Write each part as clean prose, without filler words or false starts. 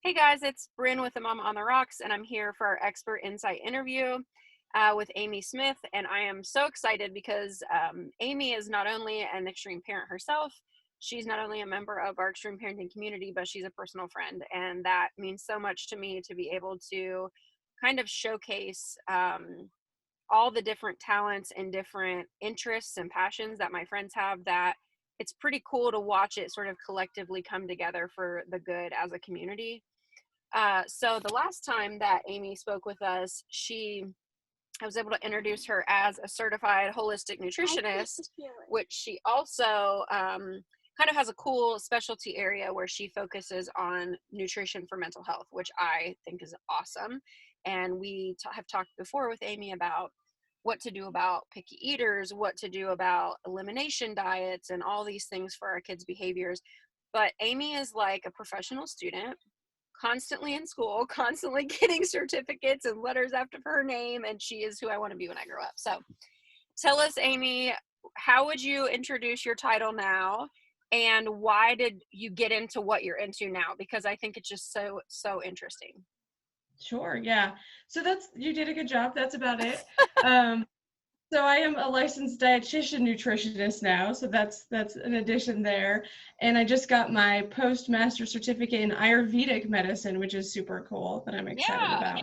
Hey guys, it's Bryn with the Mama on the Rocks, and I'm here for our expert insight interview with Amy Smith. And I am so excited because Amy is not only an extreme parent herself, she's not only a member of our extreme parenting community, but she's a personal friend. And that means so much to me to be able to kind of showcase all the different talents and different interests and passions that my friends have, that it's pretty cool to watch it sort of collectively come together for the good as a community. So the last time that Amy spoke with us, I was able to introduce her as a certified holistic nutritionist, which she also kind of has a cool specialty area where she focuses on nutrition for mental health, which I think is awesome. And we have talked before with Amy about what to do about picky eaters, what to do about elimination diets, and all these things for our kids' behaviors. But Amy is like a professional student, constantly in school, constantly getting certificates and letters after her name, and she is who I want to be when I grow up. So tell us, Amy, how would you introduce your title now, and why did you get into what you're into now? Because I think it's just so interesting. Sure, yeah. So you did a good job. That's about it. So I am a licensed dietitian nutritionist now. So that's an addition there. And I just got my postmaster certificate in Ayurvedic medicine, which is super cool that I'm excited Yeah.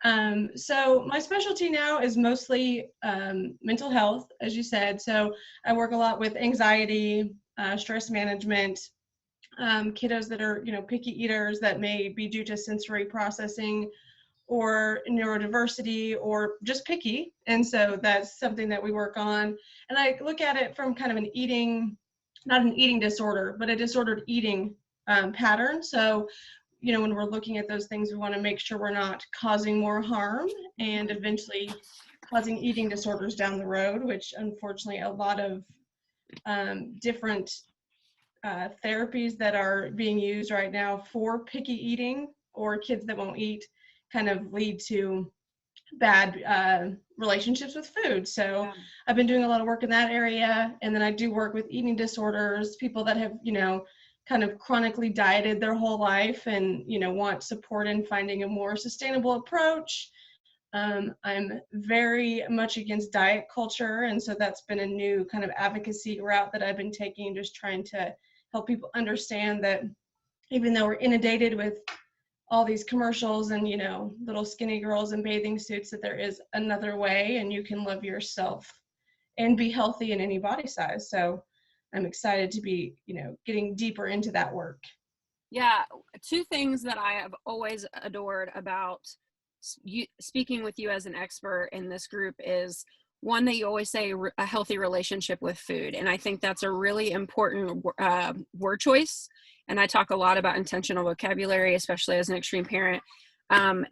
about. So my specialty now is mostly mental health, as you said. So I work a lot with anxiety, stress management, kiddos that are, picky eaters that may be due to sensory processing or neurodiversity or just picky. And so that's something that we work on. And I look at it from kind of not an eating disorder, but a disordered eating pattern. So, when we're looking at those things, we want to make sure we're not causing more harm and eventually causing eating disorders down the road, which unfortunately a lot of different therapies that are being used right now for picky eating or kids that won't eat kind of lead to bad relationships with food. So I've been doing a lot of work in that area. And then I do work with eating disorders, people that have, kind of chronically dieted their whole life and, want support in finding a more sustainable approach. I'm very much against diet culture. And so that's been a new kind of advocacy route that I've been taking, just trying to help people understand that even though we're inundated with all these commercials and, little skinny girls in bathing suits, that there is another way and you can love yourself and be healthy in any body size. So I'm excited to be, getting deeper into that work. Yeah, two things that I have always adored about speaking with you as an expert in this group is, one, that you always say a healthy relationship with food. And I think that's a really important word choice. And I talk a lot about intentional vocabulary, especially as an extreme parent. And,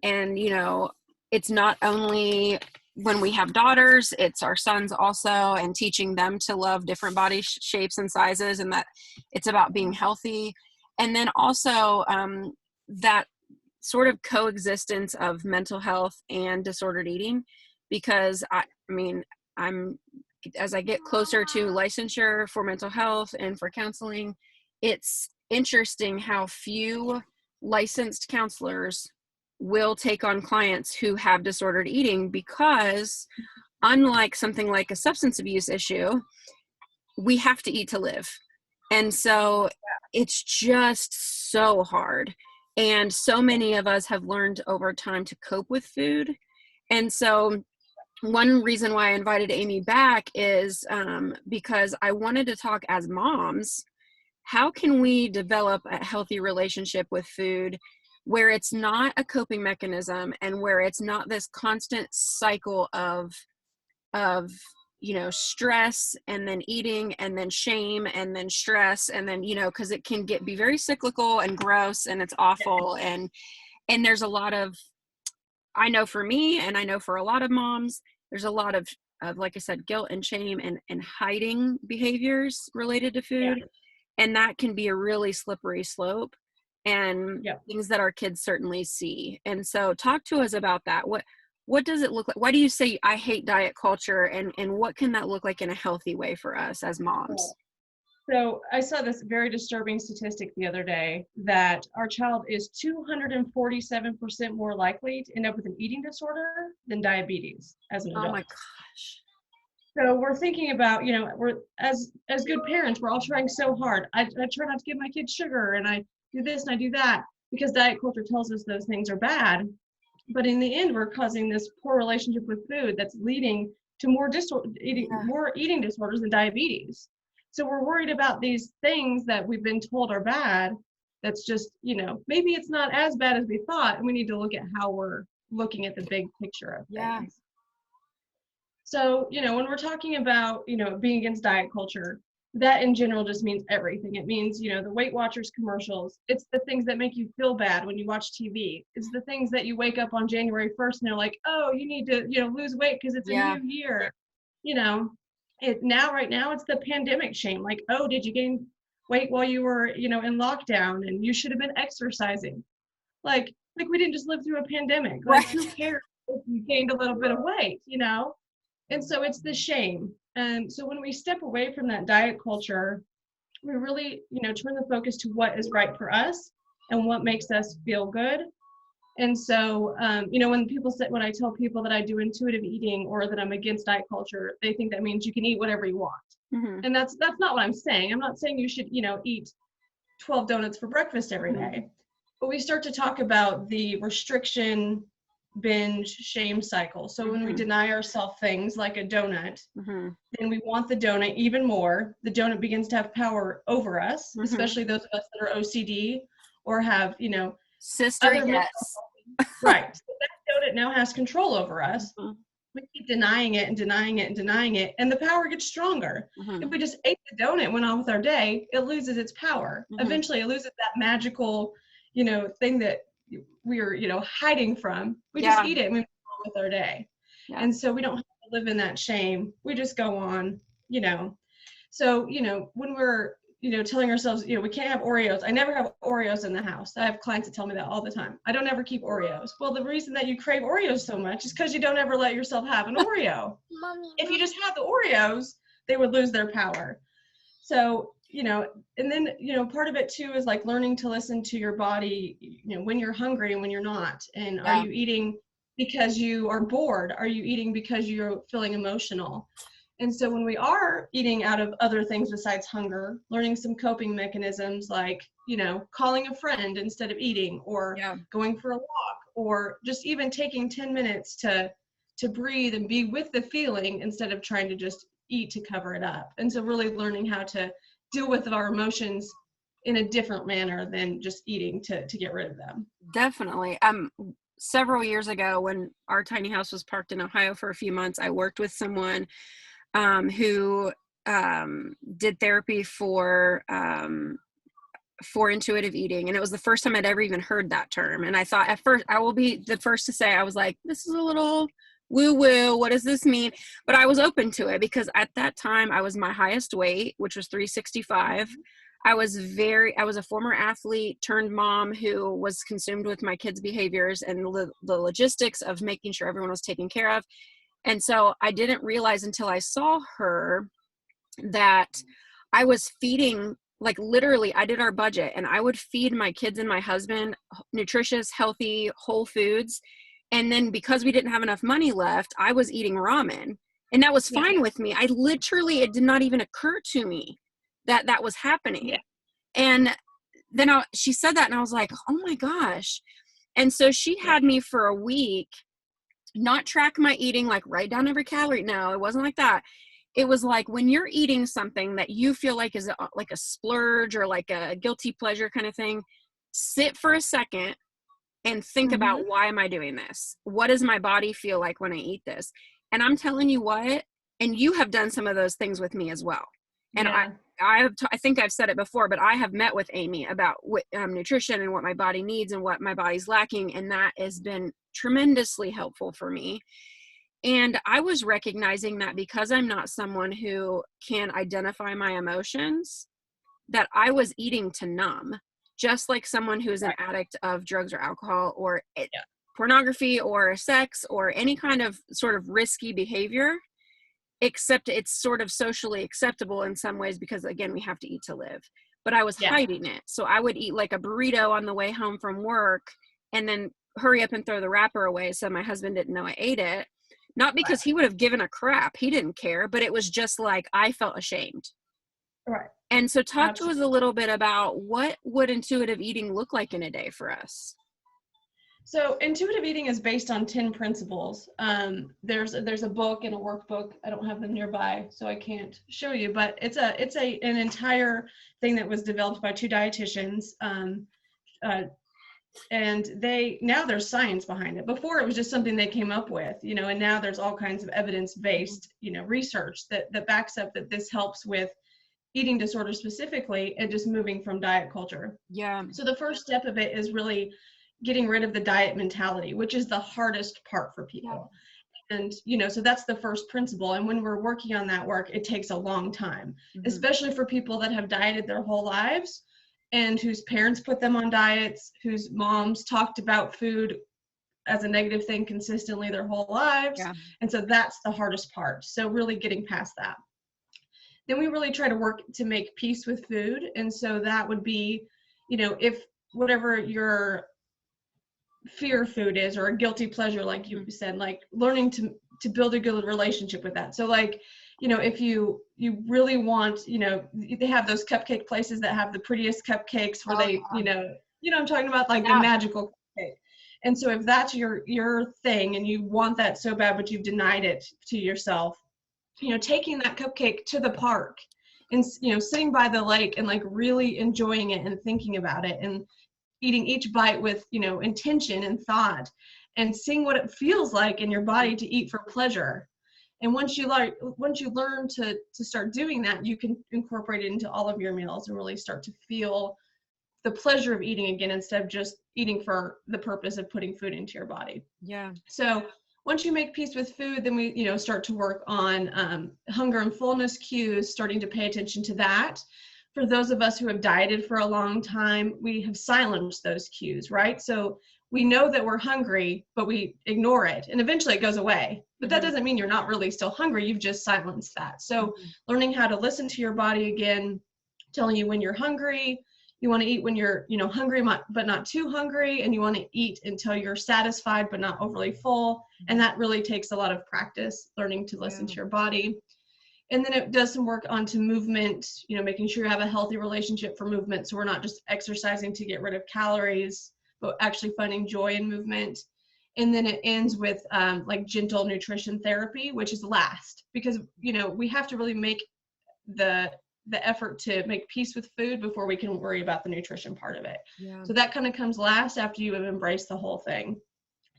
it's not only when we have daughters, it's our sons also, and teaching them to love different body shapes and sizes, and that it's about being healthy. And then also that sort of coexistence of mental health and disordered eating, because as I get closer to licensure for mental health and for counseling, it's interesting how few licensed counselors will take on clients who have disordered eating, because unlike something like a substance abuse issue, we have to eat to live. And so it's just so hard. And so many of us have learned over time to cope with food. And so one reason why I invited Amy back is because I wanted to talk as moms. How can we develop a healthy relationship with food where it's not a coping mechanism and where it's not this constant cycle of stress and then eating and then shame and then stress and then, because it can be very cyclical and gross and it's awful. And there's a lot of, I know for me, and I know for a lot of moms, there's a lot of like I said, guilt and shame and hiding behaviors related to food. Yeah. And that can be a really slippery slope, and things that our kids certainly see. And so talk to us about that. What does it look like? Why do you say I hate diet culture, and what can that look like in a healthy way for us as moms? So I saw this very disturbing statistic the other day that our child is 247% more likely to end up with an eating disorder than diabetes as an Oh my adult. gosh. So we're thinking about, we're as good parents, we're all trying so hard. I try not to give my kids sugar, and I do this and I do that because diet culture tells us those things are bad. But in the end, we're causing this poor relationship with food that's leading to Yeah. more eating disorders and diabetes. So we're worried about these things that we've been told are bad. That's just, maybe it's not as bad as we thought, and we need to look at how we're looking at the big picture of Yeah. things. So, when we're talking about, being against diet culture, that in general just means everything. It means, the Weight Watchers commercials. It's the things that make you feel bad when you watch TV. It's the things that you wake up on January 1st and they're like, oh, you need to, lose weight because it's a Yeah. new year. Right now it's the pandemic shame. Like, oh, did you gain weight while you were, in lockdown and you should have been exercising? Like we didn't just live through a pandemic. Like, Right. who cares if you gained a little bit of weight? And so it's the shame. And so when we step away from that diet culture, we really, turn the focus to what is right for us and what makes us feel good. And so, when I tell people that I do intuitive eating or that I'm against diet culture, they think that means you can eat whatever you want. Mm-hmm. And that's not what I'm saying. I'm not saying you should, eat 12 donuts for breakfast every day. But we start to talk about the restriction, binge, shame cycle. So when we deny ourselves things like a donut, then we want the donut even more. The donut begins to have power over us, especially those of us that are OCD or have, Sister, other mental yes. health. Right. So that donut now has control over us. We keep denying it and denying it and denying it, and the power gets stronger. If we just ate the donut and went on with our day, it loses its power. Eventually, it loses that magical, thing that we are, hiding from. We just eat it and we move on with our day. Yeah. And so we don't have to live in that shame. We just go on. So, when we're, telling ourselves, we can't have Oreos. I never have Oreos in the house. I have clients that tell me that all the time. I don't ever keep Oreos. Well, the reason that you crave Oreos so much is because you don't ever let yourself have an Oreo. If you just had the Oreos, they would lose their power. So, and then, part of it too is like learning to listen to your body, when you're hungry and when you're not. And are you eating because you are bored? Are you eating because you're feeling emotional? And so when we are eating out of other things besides hunger, learning some coping mechanisms like, calling a friend instead of eating, or going for a walk, or just even taking 10 minutes to breathe and be with the feeling instead of trying to just eat to cover it up. And so really learning how to deal with our emotions in a different manner than just eating to get rid of them. Definitely. Several years ago when our tiny house was parked in Ohio for a few months, I worked with someone who did therapy for intuitive eating. And it was the first time I'd ever even heard that term. And I thought at first, I will be the first to say, I was like, this is a little woo-woo. What does this mean? But I was open to it because at that time I was my highest weight, which was 365. I was a former athlete turned mom who was consumed with my kids' behaviors and the logistics of making sure everyone was taken care of. And so I didn't realize until I saw her that I was feeding, like literally I did our budget and I would feed my kids and my husband nutritious, healthy, whole foods. And then because we didn't have enough money left, I was eating ramen, and that was fine with me. It did not even occur to me that that was happening. Yeah. And then she said that and I was like, oh my gosh. And so she had me for a week not track my eating, like write down every calorie. No, it wasn't like that. It was like when you're eating something that you feel like is like a splurge or like a guilty pleasure kind of thing, sit for a second and think about, why am I doing this? What does my body feel like when I eat this? And I'm telling you what, and you have done some of those things with me as well. And I think I've said it before, but I have met with Amy about nutrition and what my body needs and what my body's lacking. And that has been tremendously helpful for me. And I was recognizing that because I'm not someone who can identify my emotions, that I was eating to numb, just like someone who is an addict of drugs or alcohol or pornography or sex or any kind of sort of risky behavior. except it's sort of socially acceptable in some ways because, again, we have to eat to live. But I was Yeah. hiding it. So I would eat like a burrito on the way home from work and then hurry up and throw the wrapper away so my husband didn't know I ate it. Not because he would have given a crap. He didn't care, but it was just like I felt ashamed. Right. And so talk to us Absolutely. a little bit about what would intuitive eating look like in a day for us? So intuitive eating is based on 10 principles. There's a book and a workbook. I don't have them nearby, so I can't show you, but it's an entire thing that was developed by two dietitians. And now there's science behind it. Before it was just something they came up with, and now there's all kinds of evidence-based, research that backs up that this helps with eating disorders specifically and just moving from diet culture. Yeah. So the first step of it is really getting rid of the diet mentality, which is the hardest part for people. Yeah. And, so that's the first principle. And when we're working on that work, it takes a long time, especially for people that have dieted their whole lives and whose parents put them on diets, whose moms talked about food as a negative thing consistently their whole lives. Yeah. And so that's the hardest part. So really getting past that. Then we really try to work to make peace with food. And so that would be, if whatever your fear food is or a guilty pleasure, like you said, like learning to build a good relationship with that. So like, if you really want, they have those cupcake places that have the prettiest cupcakes where I'm talking about, like the magical cupcake. And so if that's your thing and you want that so bad, but you've denied it to yourself, taking that cupcake to the park and, sitting by the lake and like really enjoying it and thinking about it and eating each bite with, intention and thought and seeing what it feels like in your body to eat for pleasure. And once you learn to start doing that, you can incorporate it into all of your meals and really start to feel the pleasure of eating again instead of just eating for the purpose of putting food into your body. Yeah. So once you make peace with food, then we, start to work on hunger and fullness cues, starting to pay attention to that. For those of us who have dieted for a long time, we have silenced those cues, right? So we know that we're hungry, but we ignore it, and eventually it goes away. But that doesn't mean you're not really still hungry. You've just silenced that. So learning how to listen to your body again, telling you when you're hungry. You want to eat when you're, hungry, but not too hungry, and you want to eat until you're satisfied, but not overly full. And that really takes a lot of practice, learning to listen to your body. And then it does some work onto movement, making sure you have a healthy relationship for movement. So we're not just exercising to get rid of calories, but actually finding joy in movement. And then it ends with like gentle nutrition therapy, which is last, because, we have to really make the effort to make peace with food before we can worry about the nutrition part of it. Yeah. So that kind of comes last after you have embraced the whole thing.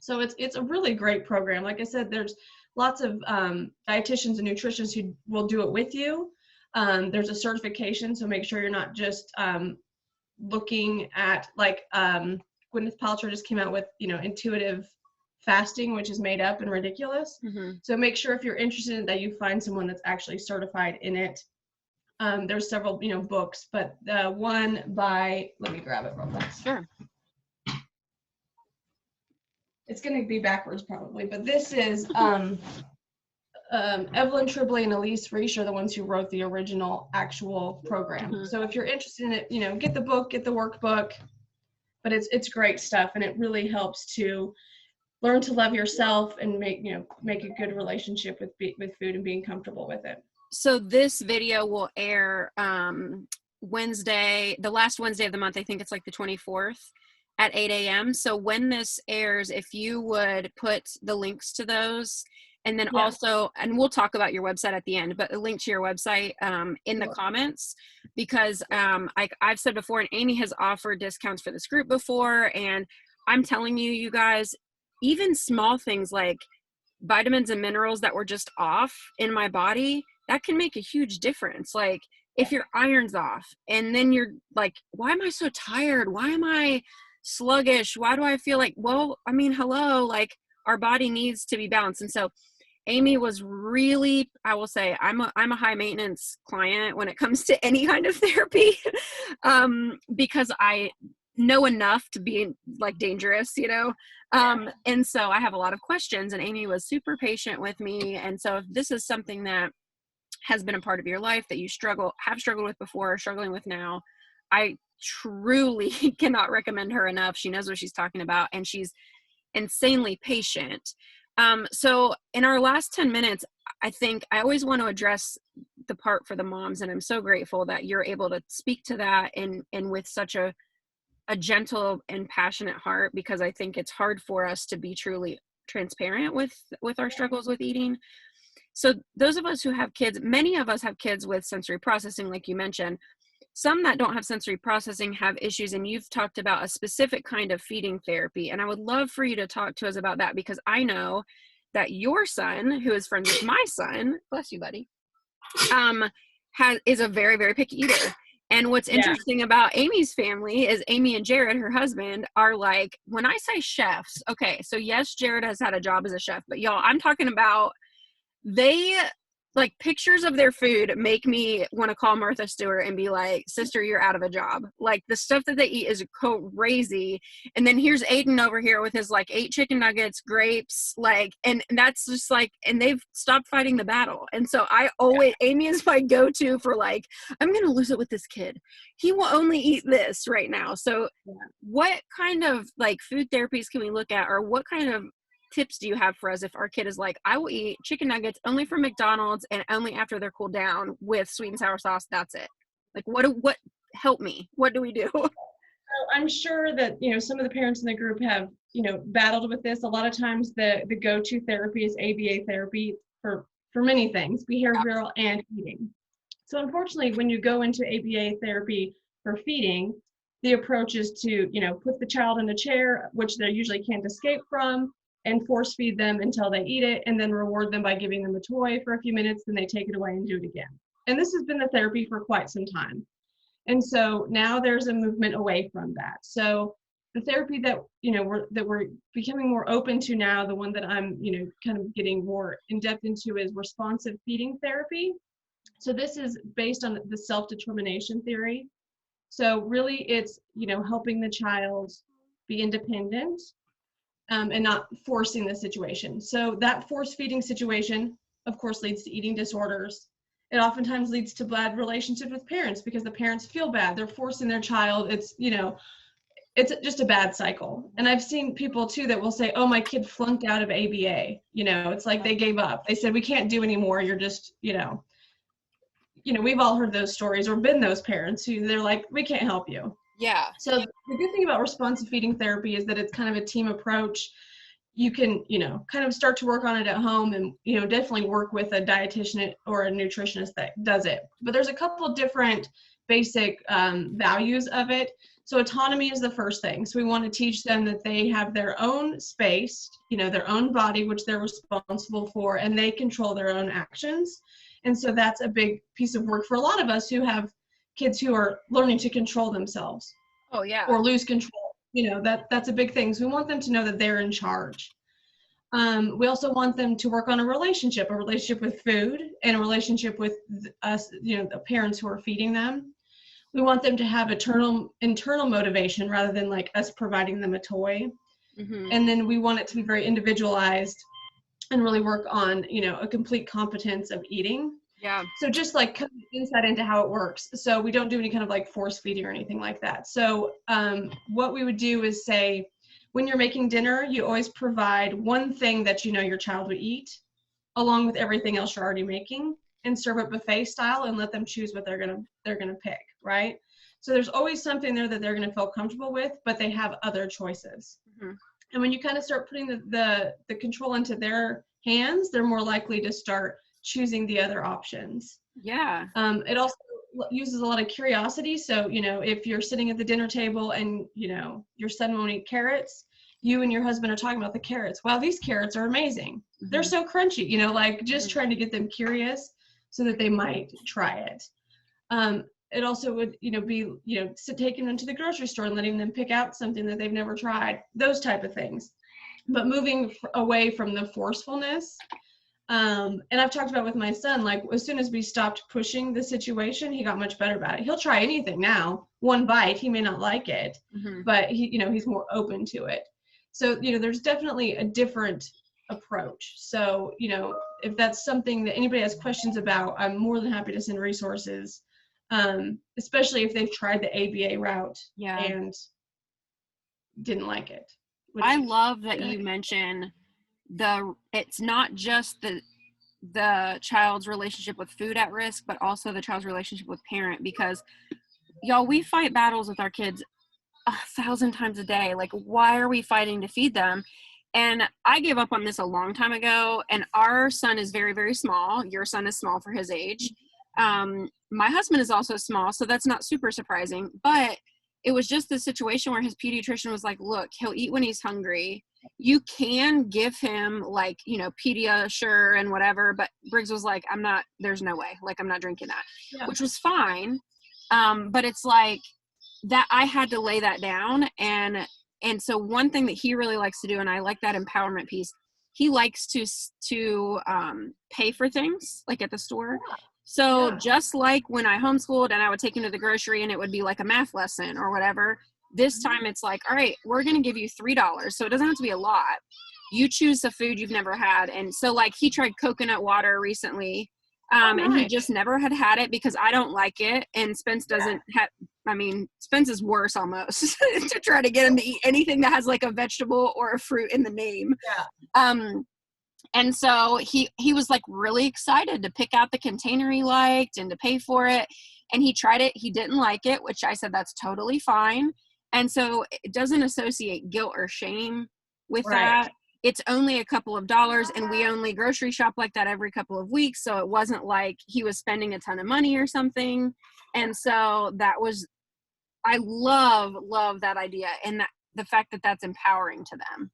So it's a really great program. Like I said, there's lots of dietitians and nutritionists who will do it with you. There's a certification, so make sure you're not just looking at, like, Gwyneth Paltrow just came out with, intuitive fasting, which is made up and ridiculous. So make sure if you're interested in that, you find someone that's actually certified in it. There's several, books, but the one by, let me grab it real quick. Sure. It's going to be backwards probably, but this is Evelyn Tribole and Elise Reich are the ones who wrote the original actual program. So if you're interested in it, get the book, get the workbook, but it's great stuff, and it really helps to learn to love yourself and make a good relationship with food and being comfortable with it. So this video will air Wednesday, the last Wednesday of the month. I think it's like the 24th at 8 a.m. So when this airs, if you would put the links to those, and then also, and we'll talk about your website at the end, but a link to your website in the comments, because I've said before, and Amy has offered discounts for this group before, and I'm telling you, you guys, even small things like vitamins and minerals that were just off in my body, that can make a huge difference. Like if your iron's off and then you're like, why am I so tired? Why am I sluggish? Why do I feel like, well, I mean, hello, like our body needs to be balanced. And so Amy was really, I will say, I'm a high maintenance client when it comes to any kind of therapy, because know enough to be like dangerous, you know? And so I have a lot of questions, and Amy was super patient with me. And so if this is something that has been a part of your life that you have struggled with before, or struggling with now, I truly cannot recommend her enough. She knows what she's talking about, and she's insanely patient. So in our last 10 minutes, I think I always want to address the part for the moms, and I'm so grateful that you're able to speak to that and with such a gentle and passionate heart, because I think it's hard for us to be truly transparent with our struggles with eating. So those of us who have kids, many of us have kids with sensory processing, like you mentioned. Some that don't have sensory processing have issues, and you've talked about a specific kind of feeding therapy. And I would love for you to talk to us about that, because I know that your son, who is friends with my son, bless you, buddy, is a very, very picky eater. And what's interesting about Amy's family is Amy and Jared, her husband, are like, when I say chefs, okay, so yes, Jared has had a job as a chef, but y'all, I'm talking about, they like, pictures of their food make me want to call Martha Stewart and be like, sister, you're out of a job. Like, the stuff that they eat is crazy. And then here's Aiden over here with his like 8 chicken nuggets, grapes, like, and that's just like, and they've stopped fighting the battle. And so Amy is my go-to for like, I'm going to lose it with this kid. He will only eat this right now. So what kind of like food therapies can we look at, or what kind of tips do you have for us if our kid is like, I will eat chicken nuggets only from McDonald's and only after they're cooled down with sweet and sour sauce, that's it? Like, what help me? What do we do? So I'm sure that, some of the parents in the group have, battled with this. A lot of times the go-to therapy is ABA therapy for many things, behavioral and eating. So unfortunately, when you go into ABA therapy for feeding, the approach is to, put the child in a chair, which they usually can't escape from, and force feed them until they eat it, and then reward them by giving them a toy for a few minutes, then they take it away and do it again. And this has been the therapy for quite some time. And so now there's a movement away from that. So the therapy that, we're becoming more open to now, the one that I'm, kind of getting more in depth into, is responsive feeding therapy. So this is based on the self-determination theory. So really it's, helping the child be independent, and not forcing the situation. So that force feeding situation, of course, leads to eating disorders. It oftentimes leads to bad relationships with parents because the parents feel bad. They're forcing their child. It's, it's just a bad cycle. And I've seen people too that will say, oh, my kid flunked out of ABA. It's like they gave up. They said, we can't do anymore. You're just, we've all heard those stories or been those parents who they're like, we can't help you. Yeah. So the good thing about responsive feeding therapy is that it's kind of a team approach. You can, kind of start to work on it at home and, definitely work with a dietitian or a nutritionist that does it. But there's a couple of different basic values of it. So autonomy is the first thing. So we want to teach them that they have their own space, their own body, which they're responsible for, and they control their own actions. And so that's a big piece of work for a lot of us who have kids who are learning to control themselves. Oh, yeah. Or lose control. That's a big thing. So we want them to know that they're in charge. We also want them to work on a relationship with food, and a relationship with us, the parents who are feeding them. We want them to have internal motivation rather than like us providing them a toy. Mm-hmm. And then we want it to be very individualized and really work on, a complete competence of eating. Yeah. So just like kind of insight into how it works. So we don't do any kind of like force feeding or anything like that. So what we would do is say, when you're making dinner, you always provide one thing that your child would eat, along with everything else you're already making, and serve it buffet style and let them choose what they're gonna pick, right? So there's always something there that they're gonna feel comfortable with, but they have other choices. Mm-hmm. And when you kind of start putting the control into their hands, they're more likely to start choosing the other options. Yeah. It also uses a lot of curiosity. So, if you're sitting at the dinner table and, your son won't eat carrots, you and your husband are talking about the carrots. Wow, these carrots are amazing. Mm-hmm. They're so crunchy, like just trying to get them curious so that they might try it. It also would, be, taking them to the grocery store and letting them pick out something that they've never tried, those type of things. But moving away from the forcefulness, And I've talked about with my son, like as soon as we stopped pushing the situation, he got much better about it. He'll try anything now. One bite, he may not like it, but he's more open to it. So, there's definitely a different approach. So, if that's something that anybody has questions about, I'm more than happy to send resources, especially if they've tried the ABA route and didn't like it. I love that you mention it's not just the child's relationship with food at risk, but also the child's relationship with parent, because y'all, we fight battles with our kids 1,000 times a day. Like, why are we fighting to feed them? And I gave up on this a long time ago, and our son is very, very small. Your son is small for his age. My husband is also small, so that's not super surprising, but it was just the situation where his pediatrician was like, look, he'll eat when he's hungry. You can give him like, Pediasure and whatever, but Briggs was like, there's no way, like, I'm not drinking that, which was fine. But it's like that I had to lay that down. And so one thing that he really likes to do, and I like that empowerment piece, he likes to pay for things like at the store. So just like when I homeschooled and I would take him to the grocery and it would be like a math lesson or whatever, this time it's like, all right, we're going to give you $3. So it doesn't have to be a lot. You choose the food you've never had. And so like he tried coconut water recently, and he just never had it because I don't like it. And Spence doesn't have, Spence is worse almost to try to get him to eat anything that has like a vegetable or a fruit in the name. And so he was like really excited to pick out the container he liked and to pay for it. And he tried it. He didn't like it, which I said, that's totally fine. And so it doesn't associate guilt or shame with that. It's only a couple of dollars, and we only grocery shop like that every couple of weeks. So it wasn't like he was spending a ton of money or something. And so I love that idea, and the fact that that's empowering to them.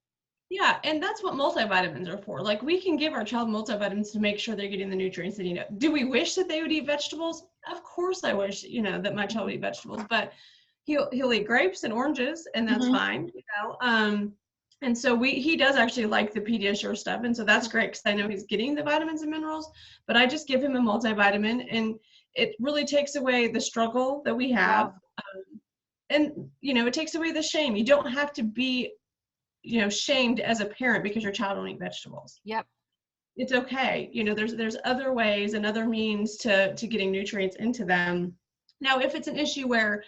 Yeah, and that's what multivitamins are for. Like, we can give our child multivitamins to make sure they're getting the nutrients they need. Do we wish that they would eat vegetables? Of course I wish, that my child would eat vegetables, but he'll eat grapes and oranges, and that's fine, and so he does actually like the Pediasure stuff, and so that's great because I know he's getting the vitamins and minerals, but I just give him a multivitamin, and it really takes away the struggle that we have, and, it takes away the shame. You don't have to be shamed as a parent because your child won't eat vegetables. It's okay. There's other ways and other means to getting nutrients into them. Now, if it's an issue where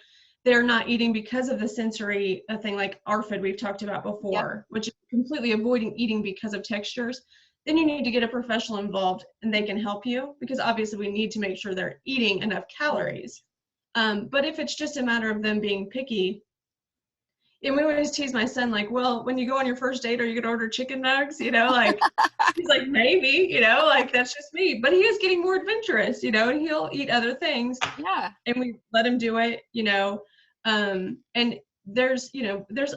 they're not eating because of the sensory thing like ARFID we've talked about before, which is completely avoiding eating because of textures, then you need to get a professional involved and they can help you, because obviously we need to make sure they're eating enough calories. But if it's just a matter of them being picky, and we always tease my son, like, well, when you go on your first date, are you going to order chicken nugs? Like, he's like, maybe, like, that's just me. But he is getting more adventurous, and he'll eat other things. And we let him do it, and there's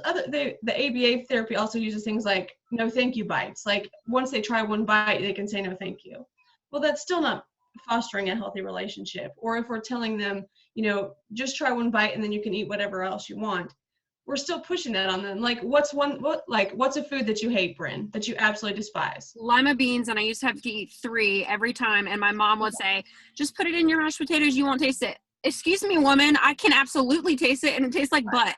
other, the ABA therapy also uses things like no thank you bites. Like, once they try one bite, they can say no thank you. Well, that's still not fostering a healthy relationship. Or if we're telling them, just try one bite and then you can eat whatever else you want, we're still pushing that on them. Like, what's a food that you hate, Bryn, that you absolutely despise? Lima beans, and I used to have to eat 3 every time, and my mom would say, just put it in your mashed potatoes, you won't taste it. Excuse me, woman, I can absolutely taste it, and it tastes like butt.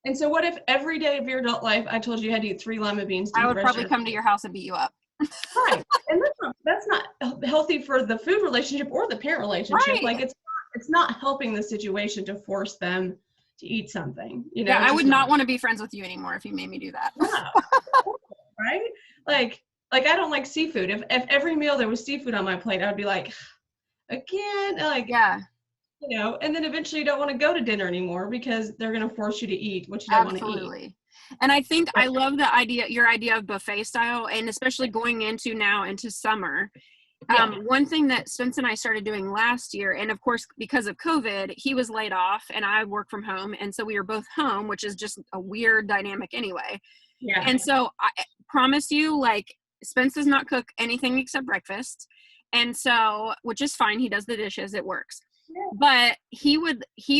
And so what if every day of your adult life I told you you had to eat 3 lima beans? I would probably come to your house and beat you up. Right. And that's not healthy for the food relationship or the parent relationship. Like, it's not helping the situation to force them to eat something, I would not want to be friends with you anymore if you made me do that. Right? Like I don't like seafood. If every meal there was seafood on my plate, I would be like, again, like, and then eventually you don't want to go to dinner anymore because they're going to force you to eat what you don't want to eat. And I think I love your idea of buffet style, and especially going into summer. One thing that Spence and I started doing last year, and of course, because of COVID, he was laid off and I work from home. And so we were both home, which is just a weird dynamic anyway. And so I promise you, like, Spence does not cook anything except breakfast. And so, which is fine. He does the dishes. It works. But he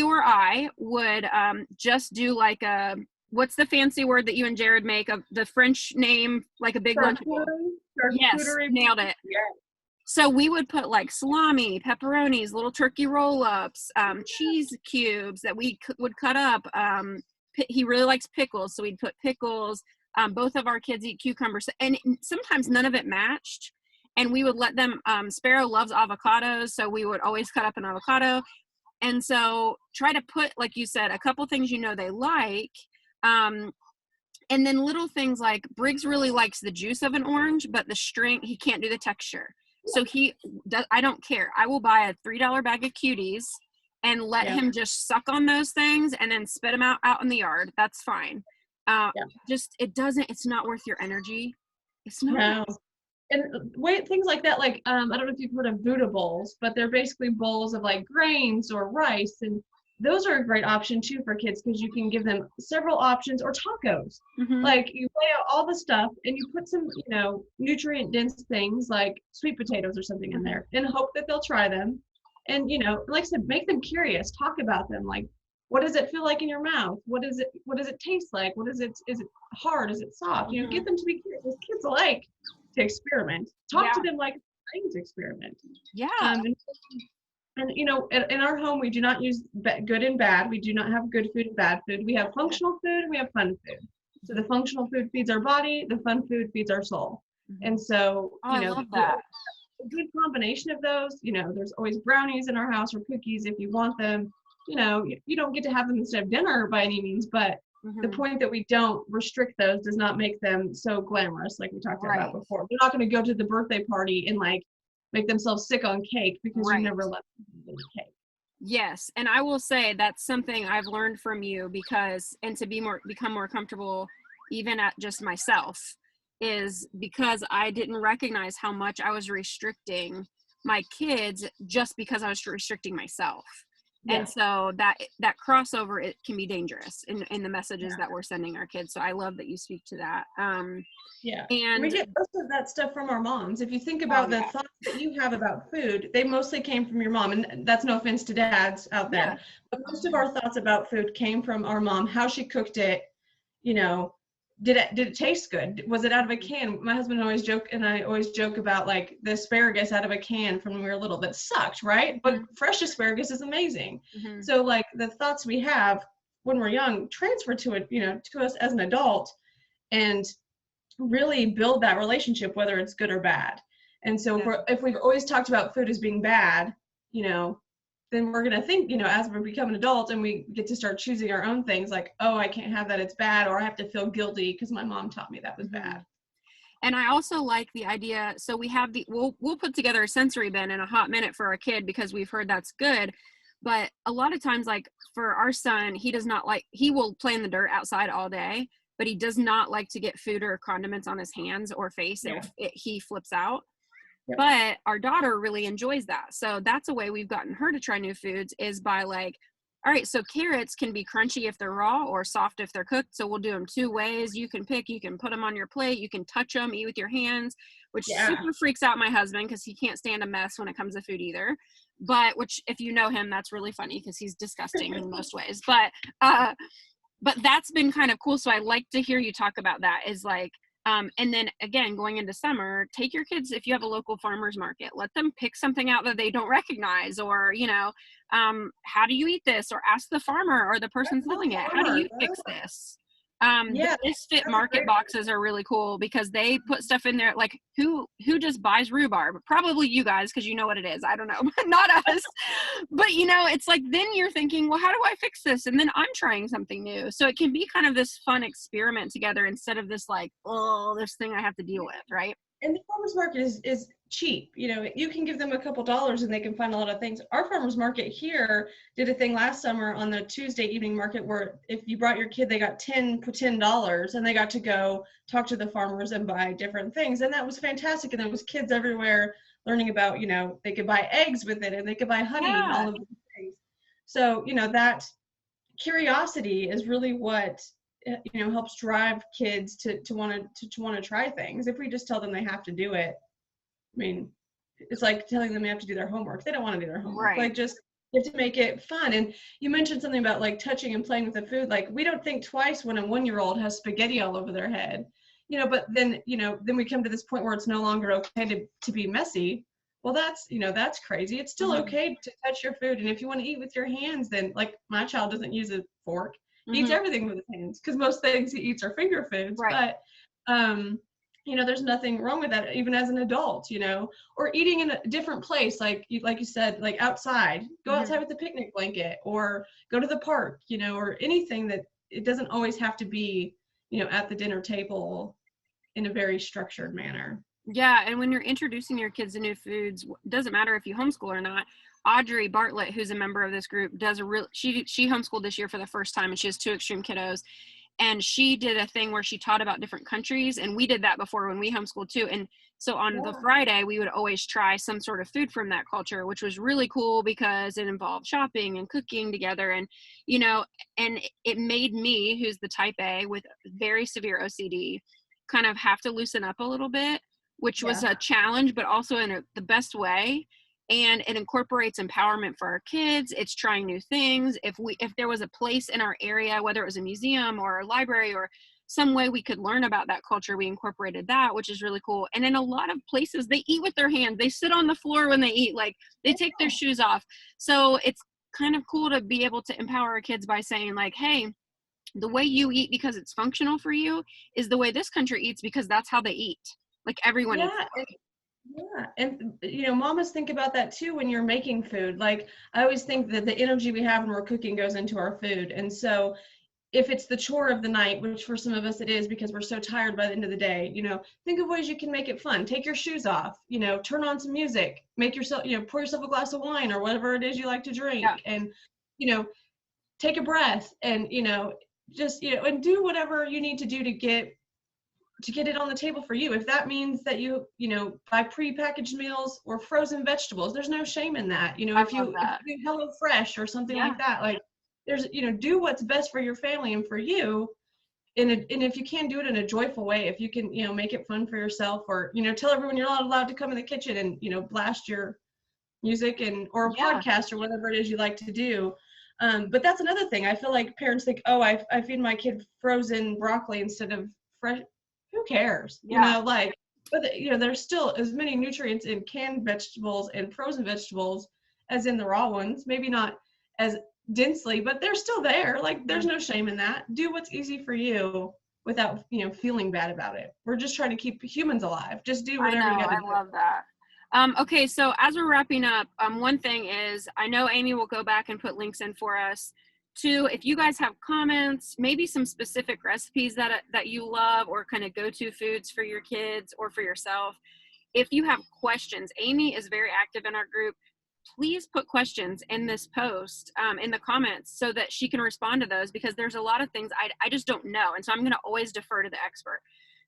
or I would just do like what's the fancy word that you and Jared make of the French name, like a big lunch bowl? Yes, charcuterie. nailed it. Yeah. So we would put like salami, pepperonis, little turkey roll-ups, cheese cubes that we would cut up. He really likes pickles, so we'd put pickles. Both of our kids eat cucumbers, and sometimes none of it matched. And we would let them, Sparrow loves avocados, so we would always cut up an avocado. And so try to put, like you said, a couple things they like. And then little things like Briggs really likes the juice of an orange, but the string, he can't do the texture. So I don't care. I will buy a $3 bag of cuties and let him just suck on those things and then spit them out in the yard. That's fine. It's not worth your energy. It's not. No. And things like that, like, I don't know if you've heard of Buddha bowls, but they're basically bowls of like grains or rice. And those are a great option too for kids because you can give them several options, or tacos. Mm-hmm. Like you lay out all the stuff and you put some, nutrient dense things like sweet potatoes or something in there and hope that they'll try them. And, like I said, make them curious, talk about them. Like, what does it feel like in your mouth? What does it taste like? Is it hard? Is it soft? Mm-hmm. Get them to be curious. Kids like to experiment. Talk to them like trying to experiment. Yeah. And in our home, we do not use good and bad. We do not have good food and bad food. We have functional food and we have fun food. So the functional food feeds our body, the fun food feeds our soul. Mm-hmm. And so, I love that. A good combination of those, there's always brownies in our house or cookies if you want them. You don't get to have them instead of dinner by any means, but the point that we don't restrict those does not make them so glamorous, like we talked about before. They're not going to go to the birthday party and like make themselves sick on cake because you never let them eat cake. Yes, and I will say that's something I've learned from you and to become more comfortable even at just myself, is because I didn't recognize how much I was restricting my kids just because I was restricting myself. Yeah. And so that crossover, it can be dangerous in the messages that we're sending our kids. So I love that you speak to that. And we get most of that stuff from our moms. If you think about the thoughts that you have about food, they mostly came from your mom. And that's no offense to dads out there. Yeah. But most of our thoughts about food came from our mom, how she cooked it, did it taste good? Was it out of a can? My husband always I always joke about like the asparagus out of a can from when we were little that sucked, right? But fresh asparagus is amazing. Mm-hmm. So like the thoughts we have when we're young transfer to it, to us as an adult, and really build that relationship, whether it's good or bad. And so if we've always talked about food as being bad, then we're going to think, as we become an adult and we get to start choosing our own things like, oh, I can't have that, it's bad, or I have to feel guilty because my mom taught me that was bad. And I also like the idea, so we have we'll put together a sensory bin in a hot minute for our kid because we've heard that's good. But a lot of times, like for our son, he will play in the dirt outside all day, but he does not like to get food or condiments on his hands or face. Yeah. He flips out. But our daughter really enjoys that. So that's a way we've gotten her to try new foods, is by like, all right, so carrots can be crunchy if they're raw or soft if they're cooked. So we'll do them two ways. You can put them on your plate. You can touch them, eat with your hands, which super freaks out my husband because he can't stand a mess when it comes to food either. But which, if you know him, that's really funny because he's disgusting in most ways. But that's been kind of cool. So I like to hear you talk about that, is like, and then again, going into summer, take your kids, if you have a local farmer's market, let them pick something out that they don't recognize, or, how do you eat this, or ask the farmer or the person selling it, how do you fix this? The Misfit market boxes are really cool because they put stuff in there. Like who just buys rhubarb? Probably you guys, because you know what it is. I don't know, not us. But it's like, then you're thinking, well, how do I fix this? And then I'm trying something new. So it can be kind of this fun experiment together instead of this like, oh, this thing I have to deal with, right? And the farmer's market is cheap. You can give them a couple dollars and they can find a lot of things. Our farmer's market here did a thing last summer on the Tuesday evening market where if you brought your kid, they got $10 and they got to go talk to the farmers and buy different things. And that was fantastic. And there was kids everywhere learning about, they could buy eggs with it and they could buy honey and all of these things. So, that curiosity is really what helps drive kids to want to try things. If we just tell them they have to do it, I mean, it's like telling them they have to do their homework. They don't want to do their homework. Right. Like, just you have to make it fun. And you mentioned something about like touching and playing with the food. Like, we don't think twice when a 1-year-old has spaghetti all over their head. but then, then we come to this point where it's no longer okay to be messy. Well, that's crazy. It's still Mm-hmm. okay to touch your food. And if you want to eat with your hands, then like my child doesn't use a fork. He eats Mm-hmm. everything with his hands because most things he eats are finger foods. Right. But, there's nothing wrong with that, even as an adult, or eating in a different place, like you said, like outside, go Mm-hmm. outside with a picnic blanket or go to the park, or anything that it doesn't always have to be, at the dinner table in a very structured manner. Yeah, and when you're introducing your kids to new foods, doesn't matter if you homeschool or not. Audrey Bartlett, who's a member of this group, does a real she homeschooled this year for the first time, and she has two extreme kiddos. And she did a thing where she taught about different countries, and we did that before when we homeschooled too. And so on the Yeah. Friday, we would always try some sort of food from that culture, which was really cool because it involved shopping and cooking together. And and it made me, who's the type A with very severe OCD, kind of have to loosen up a little bit, which was Yeah. a challenge, but also in the best way. And it incorporates empowerment for our kids. It's trying new things. If there was a place in our area, whether it was a museum or a library or some way we could learn about that culture, we incorporated that, which is really cool. And in a lot of places, they eat with their hands. They sit on the floor when they eat, like they take their shoes off. So it's kind of cool to be able to empower our kids by saying like, hey, the way you eat because it's functional for you is the way this country eats because that's how they eat. Like everyone eats. Yeah. Yeah. And, mamas think about that too when you're making food. Like, I always think that the energy we have when we're cooking goes into our food. And so, if it's the chore of the night, which for some of us it is because we're so tired by the end of the day, think of ways you can make it fun. Take your shoes off, turn on some music, make yourself, pour yourself a glass of wine or whatever it is you like to drink. Yeah. And, take a breath and, just, and do whatever you need to do to get it on the table for you. If that means that you buy prepackaged meals or frozen vegetables, there's no shame in that. I If love you that. do Hello Fresh or something Yeah. like that, like there's, do what's best for your family and for you. And if you can do it in a joyful way, if you can, make it fun for yourself or, tell everyone you're not allowed to come in the kitchen and, blast your music or a Yeah. podcast or whatever it is you like to do. But that's another thing. I feel like parents think, oh, I feed my kid frozen broccoli instead of fresh. Who cares? Yeah. But there's still as many nutrients in canned vegetables and frozen vegetables as in the raw ones. Maybe not as densely, but they're still there. Like, there's no shame in that. Do what's easy for you without, feeling bad about it. We're just trying to keep humans alive. Just do I whatever you know. got to I do. love that. Okay, so as we're wrapping up, one thing is I know Amy will go back and put links in for us. Two, if you guys have comments, maybe some specific recipes that you love or kind of go-to foods for your kids or for yourself. If you have questions, Amy is very active in our group. Please put questions in this post in the comments so that she can respond to those, because there's a lot of things I just don't know. And so I'm going to always defer to the expert.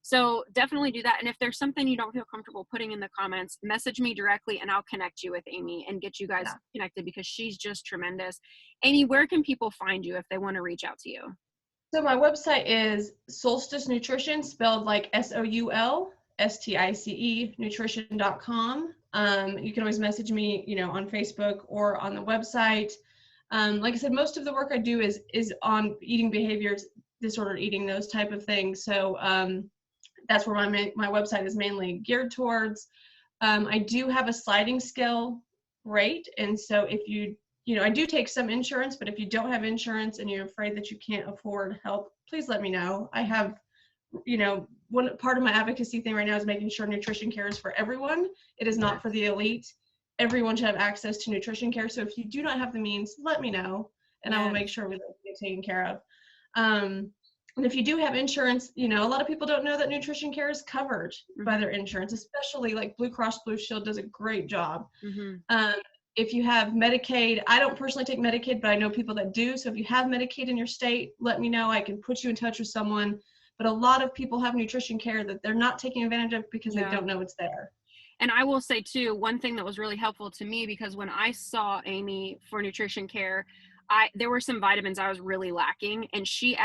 So definitely do that. And if there's something you don't feel comfortable putting in the comments, message me directly and I'll connect you with Amy and get you guys connected, because she's just tremendous. Amy, where can people find you if they want to reach out to you? So my website is Solstice Nutrition, spelled like SOULSTICE, nutrition.com. You can always message me, on Facebook or on the website. Like I said, most of the work I do is on eating behaviors, disordered eating, those type of things. So that's where my website is mainly geared towards. I do have a sliding scale rate, and so if I do take some insurance, but if you don't have insurance and you're afraid that you can't afford help, please let me know. I have, one part of my advocacy thing right now is making sure nutrition care is for everyone. It is not for the elite. Everyone should have access to nutrition care. So if you do not have the means, let me know, and I will make sure we get taken care of. And if you do have insurance, a lot of people don't know that nutrition care is covered by their insurance, especially like Blue Cross Blue Shield does a great job. If you have Medicaid, I don't personally take Medicaid, but I know people that do. So if you have Medicaid in your state, let me know. I can put you in touch with someone. But a lot of people have nutrition care that they're not taking advantage of because they don't know it's there. And I will say too, one thing that was really helpful to me, because when I saw Amy for nutrition care, there were some vitamins I was really lacking, and she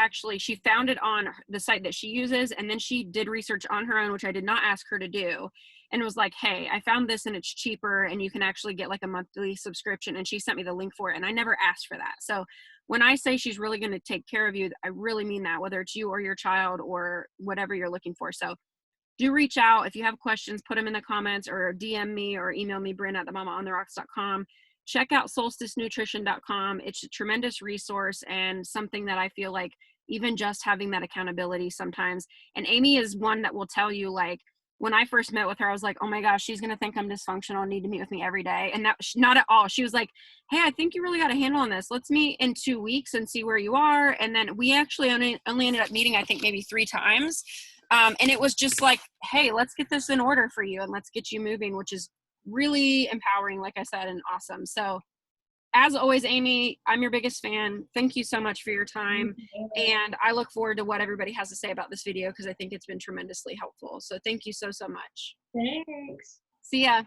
found it on the site that she uses, and then she did research on her own, which I did not ask her to do. and was like, hey, I found this and it's cheaper and you can actually get like a monthly subscription. And she sent me the link for it. And I never asked for that. So when I say she's really going to take care of you, I really mean that, whether it's you or your child or whatever you're looking for. So do reach out. If you have questions, put them in the comments or DM me or email me, Bryn at themamaontherocks.com. Check out solsticenutrition.com. It's a tremendous resource and something that I feel like even just having that accountability sometimes. And Amy is one that will tell you, like, when I first met with her, I was like, oh my gosh, she's going to think I'm dysfunctional and need to meet with me every day. And that, not at all. She was like, hey, I think you really got a handle on this. Let's meet in 2 weeks and see where you are. And then we actually only ended up meeting, I think, maybe 3 times. And it was just like, hey, let's get this in order for you and let's get you moving, which is really empowering, like I said, and awesome. So as always, Amy, I'm your biggest fan. Thank you so much for your time. And I look forward to what everybody has to say about this video because I think it's been tremendously helpful. So thank you so, so much. Thanks. See ya.